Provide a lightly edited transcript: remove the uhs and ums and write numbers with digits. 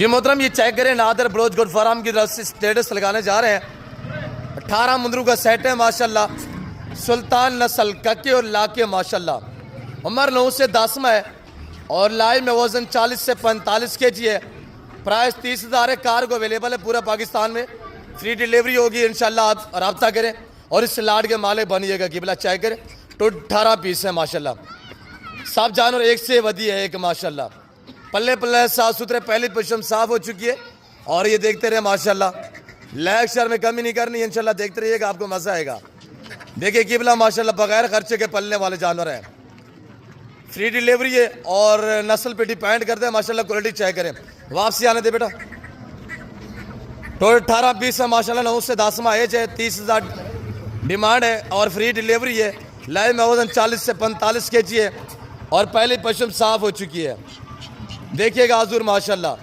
जी मोहतरम, ये चेक करें, नादर बलोच गोट फार्म की तरफ से स्टेटस लगाने जा रहे हैं। 18 मुंदरू का सेट है माशाल्लाह, सुल्तान नस्ल कके और लाके माशाल्लाह। उम्र 9 से 10 में है और लाइव में वजन 40 से 45 kg है। प्राइस 30,000 है। कार को अवेलेबल है पूरा पाकिस्तान में, फ्री डिलीवरी होगी इंशाल्लाह। आप रब्ता करें और इस लाड के मालिक बनिएगा। गिबला चेक करें, तो 18 पीस है माशाल्लाह। सब जानवर एक से वधी है एक माशाल्लाह। पल्ले पल्ले साफ सुथरे, पहली पशम साफ हो चुकी है। और ये देखते रहे माशाल्लाह, लैग शर में कमी नहीं करनी इंशाल्लाह। देखते रहिएगा, आपको मजा आएगा। देखिए गिबला माशाल्लाह बगैर खर्चे के पलने वाले जानवर हैं, फ्री डिलीवरी है और नस्ल पे डिपेंड करते हैं माशाल्लाह। क्वालिटी चेक करें, वापसी आने दे बेटा। तो 18 पीस है माशाल्लाह। 9 से 10 में एज है, 30,000 डिमांड है और फ्री डिलीवरी है। लाइव में वजन 40 से 45 kg है और पहली पशम साफ हो चुकी है। देखिएगा हजूर माशाल्लाह।